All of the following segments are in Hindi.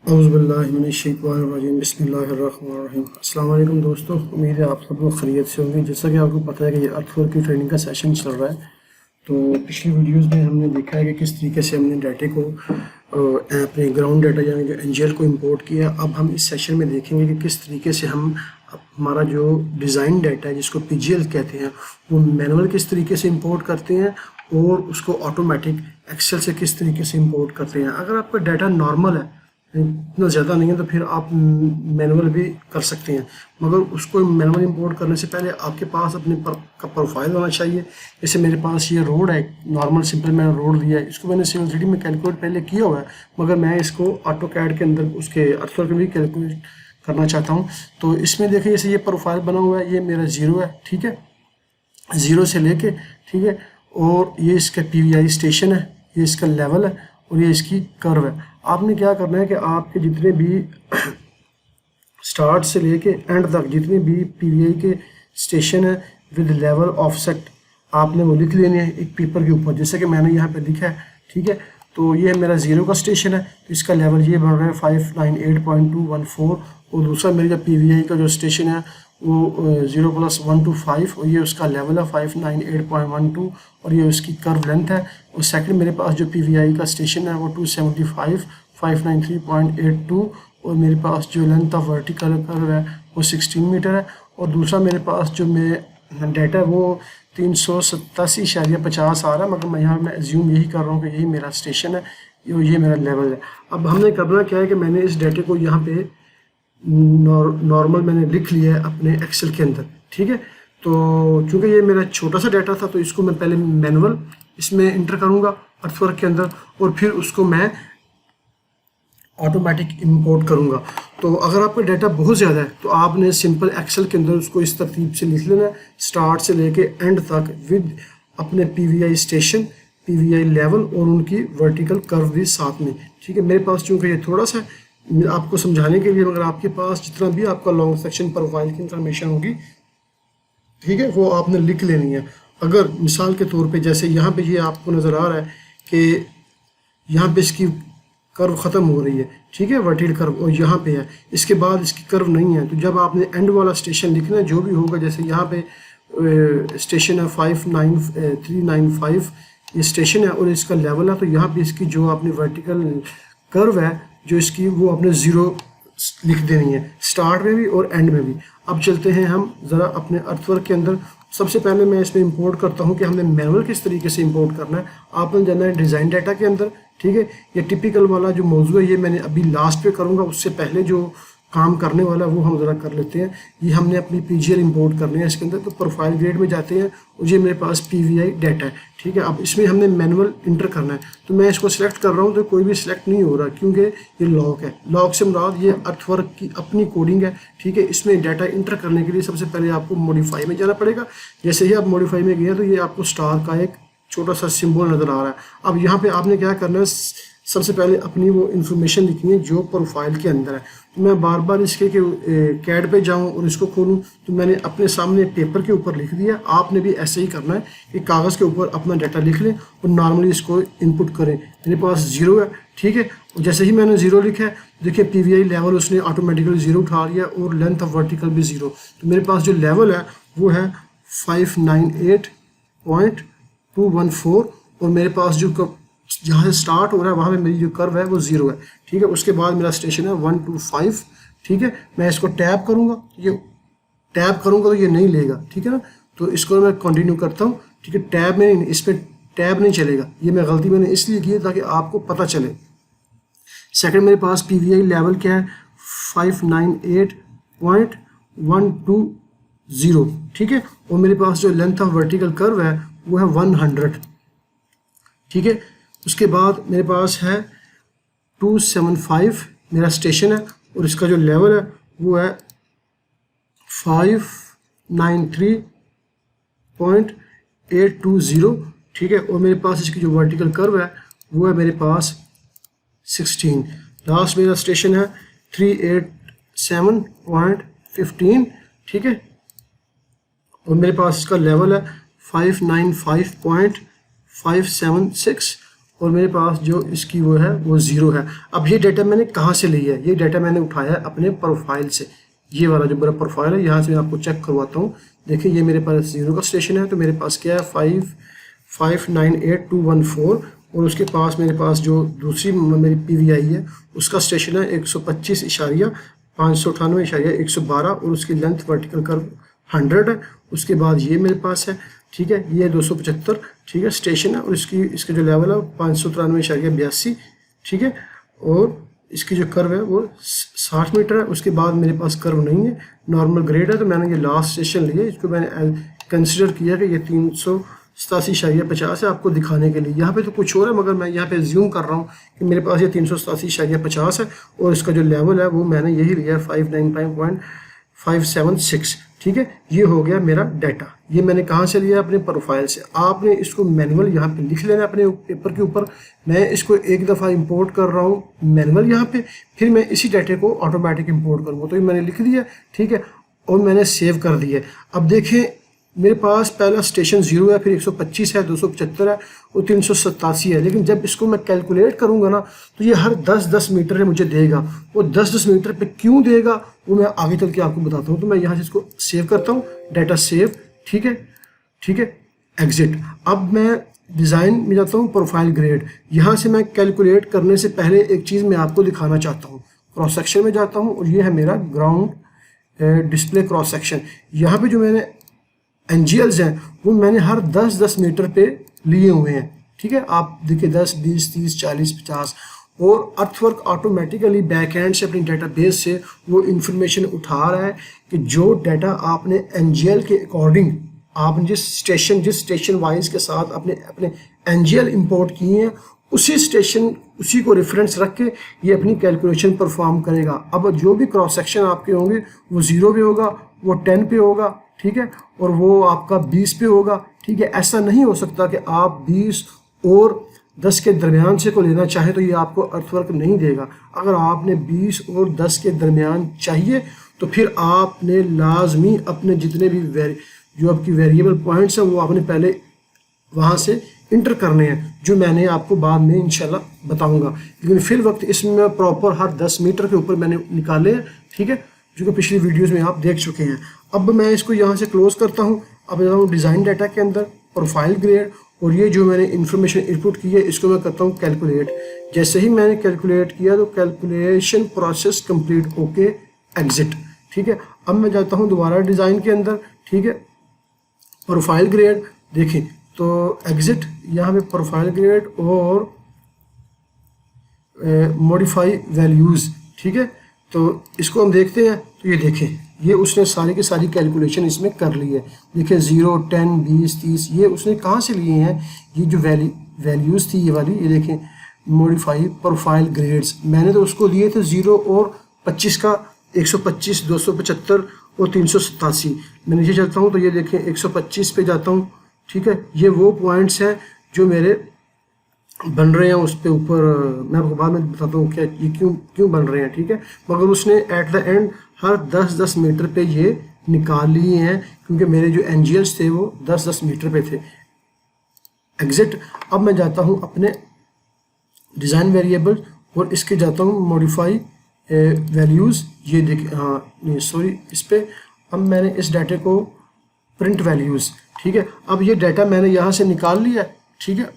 औज़ुबिल्लाहिमिनश्शैतानिर्रजीम बिस्मिल्लाहिर्रहमानिर्रहीम। अस्सलाम वालेकुम दोस्तों, उम्मीद है आप सब लोग खैरियत से होंगे। जैसा कि आपको पता है कि ये अर्थवर्क की ट्रेनिंग का सेशन चल रहा है, तो पिछली वीडियोस में हमने देखा है कि किस तरीके से हमने डाटे को अपने ग्राउंड डाटा यानी जो एनजीएल को इंपोर्ट किया। अब हम इस सेशन में देखेंगे कि किस तरीके से हम हमारा जो डिज़ाइन डाटा है जिसको पीजीएल कहते हैं वो मैनुअल किस तरीके से इंपोर्ट करते हैं और उसको ऑटोमेटिक एक्सेल से किस तरीके से इंपोर्ट करते हैं। अगर आपका डाटा नॉर्मल है, इतना ज़्यादा नहीं है, तो फिर आप मैनुअल भी कर सकते हैं, मगर उसको मैनुअल इंपोर्ट करने से पहले आपके पास अपने का प्रोफाइल होना चाहिए। जैसे मेरे पास ये रोड है, नॉर्मल सिंपल मैंने रोड दिया है, इसको मैंने सिविल 3D में कैलकुलेट पहले किया हुआ है, मगर मैं इसको ऑटो कैड के अंदर उसके अर्थवर्क में भी कैलकुलेट करना चाहता हूँ। तो इसमें देखिए जैसे ये प्रोफाइल बना हुआ है, ये मेरा ज़ीरो है, ठीक है, ज़ीरो से लेके, ठीक है, और ये इसका PVI स्टेशन है, ये इसका लेवल है और ये इसकी कर्व है। आपने क्या करना है कि आपके जितने भी स्टार्ट से लेके एंड तक जितने भी PVI के स्टेशन है विद लेवल ऑफसेट आपने वो लिख लेने हैं एक पेपर के ऊपर, जैसे कि मैंने यहाँ पे लिखा है, ठीक है। तो ये मेरा ज़ीरो का स्टेशन है, तो इसका लेवल ये बन रहा है 598.214, और दूसरा मेरा PVI का जो स्टेशन है वो 0+1 to 5, और ये उसका लेवल है 598.12, और ये उसकी कर्व लेंथ है। और सेकंड मेरे पास जो PVI का स्टेशन है वो 275 593.82, और मेरे पास जो लेंथ ऑफ वर्टिकल कर्व है वो 16 मीटर है। और दूसरा मेरे पास जो मैं डाटा है वो 387.50 आ रहा है, मगर मैं यहाँ मैं एज्यूम यही कर रहा हूँ कि यही मेरा स्टेशन है, ये मेरा लेवल है। अब हमने करना क्या है कि मैंने इस डाटे को यहाँ पे नॉर्मल मैंने लिख लिया है अपने एक्सेल के अंदर, ठीक है। तो चूंकि ये मेरा छोटा सा डाटा था, तो इसको मैं पहले मैनुअल इसमें इंटर करूँगा अर्थवर्क के अंदर, और फिर उसको मैं ऑटोमेटिक इंपोर्ट करूँगा। तो अगर आपका डाटा बहुत ज़्यादा है तो आपने सिंपल एक्सेल के अंदर उसको इस तरतीब से लिख लेना है, स्टार्ट से लेके एंड तक विद अपने PVI स्टेशन, PVI लेवल और उनकी वर्टिकल कर्व भी साथ में, ठीक है। मेरे पास चूँकि ये थोड़ा सा आपको समझाने के लिए, मगर आपके पास जितना भी आपका लॉन्ग सेक्शन प्रोफाइल की इंफॉर्मेशन होगी, ठीक है, वो आपने लिख लेनी है। अगर मिसाल के तौर पे जैसे यहाँ पे ये आपको नज़र आ रहा है कि यहाँ पे इसकी कर्व ख़त्म हो रही है, ठीक है, वर्टिकल कर्व, और यहाँ पे है, इसके बाद इसकी कर्व नहीं है, तो जब आपने एंड वाला स्टेशन लिखना है जो भी होगा, जैसे यहाँ पे स्टेशन है 59395 ये स्टेशन है और इसका लेवल है, तो यहाँ पे इसकी जो आपने वर्टिकल कर्व है जो इसकी वो आपने ज़ीरो लिख देनी है, स्टार्ट में भी और एंड में भी। अब चलते हैं हम ज़रा अपने अर्थवर्क के अंदर। सबसे पहले मैं इसमें इंपोर्ट करता हूं कि हमने मैनुअल किस तरीके से इंपोर्ट करना है। आपने जाना है डिज़ाइन डाटा के अंदर, ठीक है। ये टिपिकल वाला जो मौजू है ये मैंने अभी लास्ट पे करूँगा, उससे पहले जो काम करने वाला है वो हम ज़रा कर लेते हैं। ये हमने अपनी PGL इंपोर्ट करनी है इसके अंदर, तो प्रोफाइल ग्रेड में जाते हैं और ये मेरे पास PVI डाटा है, ठीक है। अब इसमें हमने मैनुअल इंटर करना है, तो मैं इसको सिलेक्ट कर रहा हूँ, तो कोई भी सिलेक्ट नहीं हो रहा क्योंकि ये लॉक है। लॉक से मुराद ये अर्थवर्क की अपनी कोडिंग है, ठीक है। इसमें डाटा इंटर करने के लिए सबसे पहले आपको मॉडिफाई में जाना पड़ेगा। जैसे ही आप मॉडिफाई में गए तो ये आपको स्टार का एक छोटा सा सिंबल नज़र आ रहा है। अब यहाँ पे आपने क्या करना है, सबसे पहले अपनी वो इन्फॉर्मेशन लिखनी है जो प्रोफाइल के अंदर है। तो मैं बार बार इसके कैड पे जाऊं और इसको खोलूं, तो मैंने अपने सामने पेपर के ऊपर लिख दिया। आपने भी ऐसे ही करना है कि कागज़ के ऊपर अपना डाटा लिख लें और नॉर्मली इसको इनपुट करें। मेरे पास ज़ीरो है, ठीक है, और जैसे ही मैंने ज़ीरो लिखा है, देखिए PVI लेवल उसने ऑटोमेटिकली ज़ीरो उठा लिया और लेंथ ऑफ वर्टिकल भी ज़ीरो। तो मेरे पास जो लेवल है वो है 598.214, और मेरे पास जो जहाँ से स्टार्ट हो रहा है वहाँ पे मेरी जो कर्व है वो ज़ीरो है, ठीक है। उसके बाद मेरा स्टेशन है 125, ठीक है। मैं इसको टैप करूँगा, ये टैप करूँगा तो ये नहीं लेगा, ठीक है ना। तो इसको मैं कंटिन्यू करता हूँ, ठीक है। टैब में इस पर टैब नहीं चलेगा, ये मैं गलती मैंने इसलिए की है ताकि आपको पता चले। सेकंड मेरे पास PVI लेवल क्या है 598.120, ठीक है। और मेरे पास जो लेंथ ऑफ वर्टिकल कर्व है वो है 100, ठीक है। उसके बाद मेरे पास है 275 मेरा स्टेशन है और इसका जो लेवल है वो है 593.820, ठीक है। और मेरे पास इसकी जो वर्टिकल कर्व है वो है मेरे पास 16। लास्ट मेरा स्टेशन है 387.15, ठीक है। और मेरे पास इसका लेवल है 595.576, और मेरे पास जो इसकी वो है वो 0 है। अब ये डाटा मैंने कहाँ से ली है? ये डाटा मैंने उठाया है अपने प्रोफाइल से। ये वाला जो मेरा प्रोफाइल है, यहाँ से मैं आपको चेक करवाता हूँ। देखिए ये मेरे पास 0 का स्टेशन है, तो मेरे पास क्या है 5598214, और उसके पास मेरे पास जो दूसरी मेरी PVI है उसका स्टेशन है 125.598.112, और उसकी लेंथ वर्टिकल कर्व 100 है। उसके बाद ये मेरे पास है, ठीक है, ये 275, ठीक है, स्टेशन है, और इसका जो लेवल है 593.82, ठीक है, और इसकी जो कर्व है वो 60 मीटर है। उसके बाद मेरे पास कर्व नहीं है, नॉर्मल ग्रेड है, तो मैंने ये लास्ट स्टेशन लिया, इसको मैंने कंसिडर किया कि ये 387.50 है आपको दिखाने के लिए। यहाँ पे तो कुछ और है, मगर मैं यहाँ पे ज्यूम कर रहा हूँ कि मेरे पास ये 387.50 है, और इसका जो लेवल है वो मैंने यही लिया 595.576, ठीक है। ये हो गया मेरा डाटा। ये मैंने कहाँ से लिया? अपने प्रोफाइल से। आपने इसको मैनुअल यहाँ पे लिख लेना अपने पेपर के ऊपर। मैं इसको एक दफ़ा इंपोर्ट कर रहा हूँ मैनुअल यहाँ पे, फिर मैं इसी डाटे को ऑटोमेटिक इंपोर्ट करूँगा। तो ये मैंने लिख दिया, ठीक है, और मैंने सेव कर दिया। अब देखें मेरे पास पहला स्टेशन 0 है, फिर 125 है, 275 है और 387 है। लेकिन जब इसको मैं कैलकुलेट करूंगा ना, तो ये हर 10-10 मीटर में मुझे देगा। वो 10-10 मीटर पे क्यों देगा वो मैं आगे चल के आपको बताता हूँ। तो मैं यहाँ से इसको सेव करता हूँ, डाटा सेव, ठीक है, ठीक है, एग्जिट। अब मैं डिज़ाइन में जाता हूँ, प्रोफाइल ग्रेड। यहाँ से मैं कैलकुलेट करने से पहले एक चीज़ मैं आपको दिखाना चाहता हूँ। क्रॉस सेक्शन में जाता हूँ, और ये है मेरा ग्राउंड डिस्प्ले क्रॉस सेक्शन। यहाँ पे जो मैंने एनजीएल्स हैं वो मैंने हर 10-10 मीटर पे लिए हुए हैं, ठीक है। आप देखिए 10, 20, 30, 40, 50, और अर्थवर्क ऑटोमेटिकली बैक एंड से अपनी डेटाबेस से वो इंफॉर्मेशन उठा रहा है कि जो डाटा आपने एनजीएल के अकॉर्डिंग आपने जिस स्टेशन वाइज के साथ अपने एनजीएल इंपोर्ट किए हैं, उसी को रेफरेंस रख के ये अपनी कैलकुलेशन परफॉर्म करेगा। अब जो भी क्रॉस सेक्शन आपके होंगे वो 0 पे होगा, वो 10 पे होगा, ठीक है, और वो आपका 20 पे होगा, ठीक है। ऐसा नहीं हो सकता कि आप 20 और 10 के दरमियान से को लेना चाहे तो ये आपको अर्थवर्क नहीं देगा। अगर आपने 20 और 10 के दरमियान चाहिए तो फिर आपने लाजमी अपने जितने भी जो आपकी वेरिएबल पॉइंट्स हैं वो आपने पहले वहाँ से इंटर करने हैं, जो मैंने आपको बाद में इंशाल्लाह बताऊंगा। लेकिन फिर वक्त इसमें प्रॉपर हर 10 मीटर के ऊपर मैंने निकाले हैं, ठीक है, जो कि पिछली वीडियोस में आप देख चुके हैं। अब मैं इसको यहाँ से क्लोज करता हूँ। अब जाता हूँ डिज़ाइन डाटा के अंदर, प्रोफाइल ग्रेड, और ये जो मैंने इन्फॉर्मेशन इनपुट की है इसको मैं करता हूँ कैलकुलेट। जैसे ही मैंने कैलकुलेट किया तो calculation process complete, okay, exit, ठीक है। अब मैं जाता हूँ दोबारा डिज़ाइन के अंदर, ठीक है, प्रोफाइल ग्रेड, देखें तो एग्जिट, यहाँ पे प्रोफाइल ग्रेड और मॉडिफाई वैल्यूज़, ठीक है। तो इसको हम देखते हैं, तो ये देखें ये उसने सारी की सारी कैलकुलेशन इसमें कर ली है। देखिए 0, 10, 20, 30 ये उसने कहाँ से लिए हैं? ये जो वैल्यूज़ थी ये वाली, ये देखें मॉडिफाई प्रोफाइल ग्रेड्स, मैंने तो उसको दिए थे 0 और 25 का, 125, 275 और 387। मैं नीचे चलता हूँ तो ये देखें 125 पे जाता हूँ, ठीक है। ये वो पॉइंट्स हैं जो मेरे बन रहे हैं उस पे ऊपर, मैं आपको बाद में बताता हूँ क्या ये क्यों बन रहे हैं, ठीक है। मगर उसने एट द एंड हर 10-10 मीटर पे ये निकाल लिए हैं, क्योंकि मेरे जो एनजीएल्स थे वो 10-10 मीटर पे थे। एग्जिट। अब मैं जाता हूँ अपने डिज़ाइन वेरिएबल और इसके जाता हूँ मॉडिफाई वैल्यूज़। ये देखिए, हाँ नहीं सॉरी, इस पर अब मैंने इस डाटे को प्रिंट वैल्यूज़, ठीक है। अब ये डाटा मैंने यहाँ से निकाल लिया, ठीक है।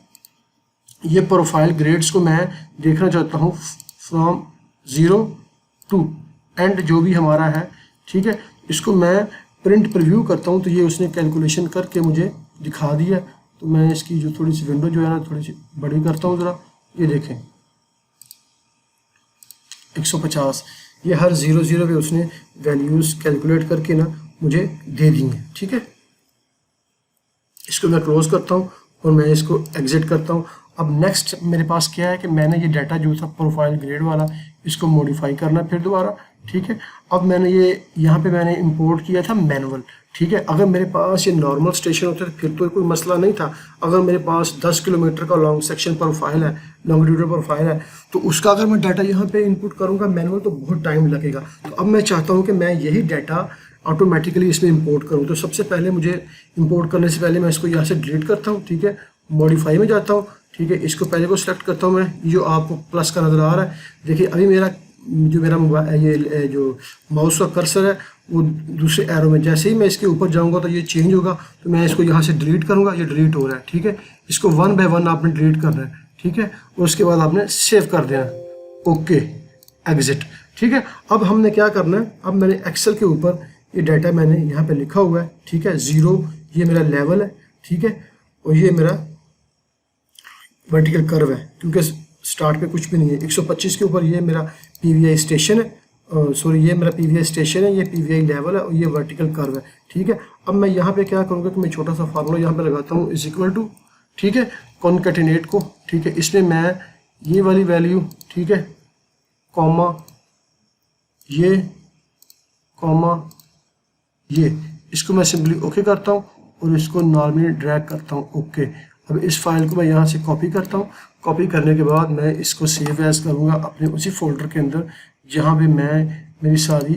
ये प्रोफाइल ग्रेड्स को मैं देखना चाहता हूँ फ्रॉम 0 टू एंड जो भी हमारा है, ठीक है। इसको मैं प्रिंट प्रीव्यू करता हूँ तो ये उसने कैलकुलेशन करके मुझे दिखा दिया। तो मैं इसकी जो थोड़ी सी विंडो जो है ना थोड़ी सी बड़ी करता हूँ ज़रा, ये देखें 150, ये हर 0-0 पे उसने वैल्यूज़ कैलकुलेट करके ना मुझे दे दी हैं, ठीक है। इसको मैं क्लोज करता हूँ और मैं इसको एग्जिट करता हूँ। अब नेक्स्ट मेरे पास क्या है कि मैंने ये डाटा जो था प्रोफाइल ग्रेड वाला इसको मॉडिफाई करना फिर दोबारा, ठीक है। अब मैंने ये यहाँ पे मैंने इंपोर्ट किया था मैनुअल, ठीक है। अगर मेरे पास ये नॉर्मल स्टेशन होता तो फिर तो कोई मसला नहीं था। अगर मेरे पास 10 किलोमीटर का लॉन्ग सेक्शन प्रोफाइल है, लॉन्गिट्यूडल प्रोफाइल है, तो उसका अगर मैं डाटा यहाँ पे इनपुट करूँगा मैनुअल तो बहुत टाइम लगेगा। तो अब मैं चाहता हूँ कि मैं यही डाटा ऑटोमेटिकली इसमें इंपोर्ट करूँ। तो सबसे पहले मुझे इंपोर्ट करने से पहले मैं इसको यहाँ से डिलीट करता हूँ, ठीक है। मॉडिफाई में जाता हूँ, ठीक है, इसको पहले को सिलेक्ट करता हूँ मैं, जो आपको प्लस का नज़र आ रहा है। देखिए अभी मेरा मोबाइल ये जो माउस का कर्सर है वो दूसरे एरो में, जैसे ही मैं इसके ऊपर जाऊंगा तो ये चेंज होगा। तो मैं इसको यहाँ से डिलीट करूँगा, ये डिलीट हो रहा है। ठीक है, इसको 1 बाय 1 आपने डिलीट करना है। ठीक है, और उसके बाद आपने सेव कर देना, ओके एग्जिट। ठीक है, अब हमने क्या करना है, अब मैंने एक्सेल के ऊपर ये डाटा मैंने यहाँ पे लिखा हुआ है। ठीक है, 0 ये मेरा लेवल है। ठीक है, और ये मेरा वर्टिकल कर्व है, क्योंकि स्टार्ट पे कुछ भी नहीं है। 125 के ऊपर ये मेरा पीवीआई स्टेशन है, सॉरी ये मेरा पीवीआई स्टेशन है, ये पीवीआई लेवल है और ये वर्टिकल कर्व है। ठीक है, अब मैं यहाँ पे क्या करूँगा कि मैं छोटा सा फार्मूला यहाँ पे लगाता हूँ, इज इक्वल टू, ठीक है, कॉन्केटिनेट को। ठीक है, इसमें मैं ये वाली वैल्यू, ठीक है, कॉमा ये, कॉमा ये, इसको मैं सिंपली ओके करता हूँ और इसको नॉर्मली ड्रैग करता हूँ, ओके। अब इस फाइल को मैं यहाँ से कॉपी करता हूँ। कॉपी करने के बाद मैं इसको सेव एज करूँगा अपने उसी फोल्डर के अंदर जहाँ पे मेरी सारी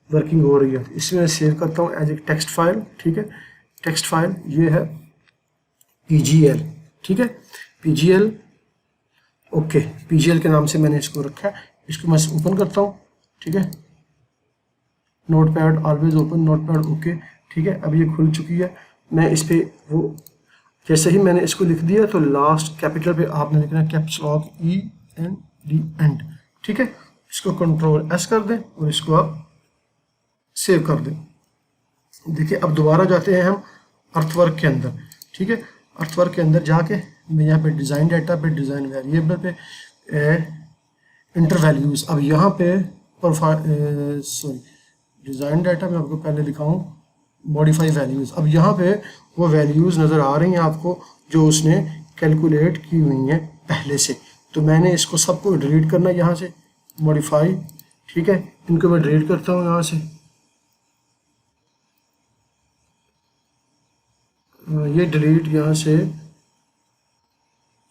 वर्किंग हो रही है। इसमें मैं सेव करता हूँ एज ए टेक्स्ट फाइल। ठीक है, टेक्स्ट फाइल ये है PGL। ठीक है, PGL, ओके, PGL के नाम से मैंने इसको रखा है। इसको मैं ओपन करता हूँ। ठीक है, note pad always open, note pad, okay. ठीक है, अब ये खुल चुकी है। मैं इस पे वो जैसे ही मैंने इसको लिख दिया तो लास्ट कैपिटल पे आपने लिखना है कैप्स लॉक END एंड। ठीक है, इसको कंट्रोल S कर दें और इसको आप सेव कर दें। देखिए अब दोबारा जाते हैं हम अर्थवर्क के अंदर। ठीक है, अर्थवर्क के अंदर जाके मैं यहाँ पे डिज़ाइन डाटा पे, डिज़ाइन वेरिएबल पे, इंटर वैल्यूज़, अब यहाँ पे सॉरी डिज़ाइन डाटा में आपको पहले दिखाऊँ, मॉडिफाई वैल्यूज़। अब यहाँ पे वो वैल्यूज़ नज़र आ रही हैं आपको जो उसने कैलकुलेट की हुई हैं पहले से। तो मैंने इसको सबको डिलीट करना है यहाँ से, मॉडिफाई। ठीक है, इनको मैं डिलीट करता हूँ यहाँ से। ये डिलीट यहाँ से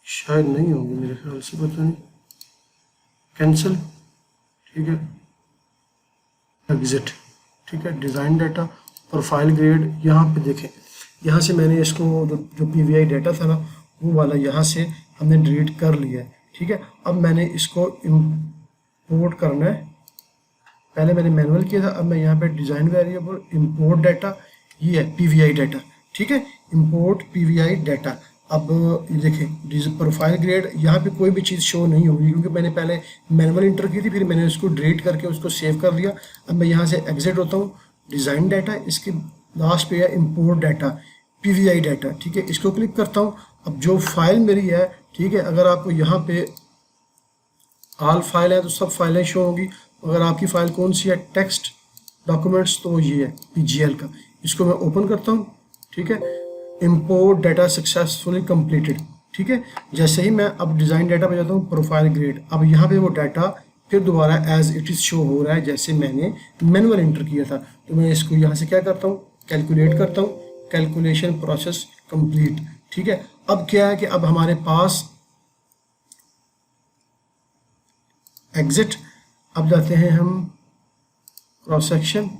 शायद नहीं होंगे मेरे ख्याल से, पता नहीं, कैंसिल। ठीक है, एग्जिट। ठीक है, डिज़ाइन डाटा, प्रोफाइल ग्रेड, यहाँ पे देखें, यहाँ से मैंने इसको जो पीवीआई डाटा था ना वो वाला यहाँ से हमने डिलीट कर लिया है। ठीक है, अब मैंने इसको इंपोर्ट करना है। पहले मैंने मैनुअल किया था, अब मैं यहाँ पे डिज़ाइन वेरिएबल इंपोर्ट डाटा, ये है पीवीआई डाटा। ठीक है, इंपोर्ट पीवीआई डाटा। अब ये देखें प्रोफाइल ग्रेड, यहाँ पे कोई भी चीज़ शो नहीं होगी क्योंकि मैंने पहले मैनुअल इंटर की थी, फिर मैंने उसको डिलीट करके उसको सेव कर दिया। अब मैं यहाँ से एग्जिट होता हूँ, डिज़ाइन डाटा, इसके लास्ट पे है इंपोर्ट डाटा, पीवीआई डाटा। ठीक है, इसको क्लिक करता हूँ। अब जो फाइल मेरी है, ठीक है, अगर आपको यहाँ पे ऑल फाइल है तो सब फाइलें शो होंगी। अगर आपकी फ़ाइल कौन सी है, टेक्स्ट डॉक्यूमेंट्स, तो ये है PGL का। इसको मैं ओपन करता हूँ। ठीक है, इंपोर्ट डाटा सक्सेसफुली कंप्लीटेड। ठीक है, जैसे ही मैं अब डिज़ाइन डाटा पे जाता हूँ, प्रोफाइल ग्रेड, अब यहाँ पे वो डाटा फिर दोबारा एज इट इज़ शो हो रहा है जैसे मैंने मैनुअल इंटर किया था। तो मैं इसको यहाँ से क्या करता हूँ, कैलकुलेट करता हूँ, कैलकुलेशन प्रोसेस कंप्लीट। ठीक है, अब क्या है कि अब हमारे पास एग्जिट, अब जाते हैं हम cross section,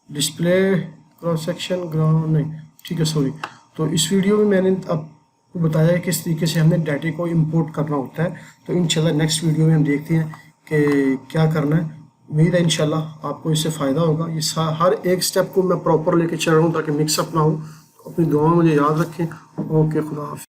display cross section, ground नहीं, ठीक है सॉरी। तो इस वीडियो में मैंने आपको बताया है किस तरीके से हमने डाटा को इंपोर्ट करना होता है। तो इंशाल्लाह नेक्स्ट वीडियो में हम देखते हैं कि क्या करना है। उम्मीद है इंशाल्लाह आपको इससे फ़ायदा होगा। ये हर एक स्टेप को मैं प्रॉपर लेके चल रहा हूँ ताकि मिक्सअप ना हो। अपनी दुआ में मुझे याद रखें। ओके, खुदा हाफ़िज़।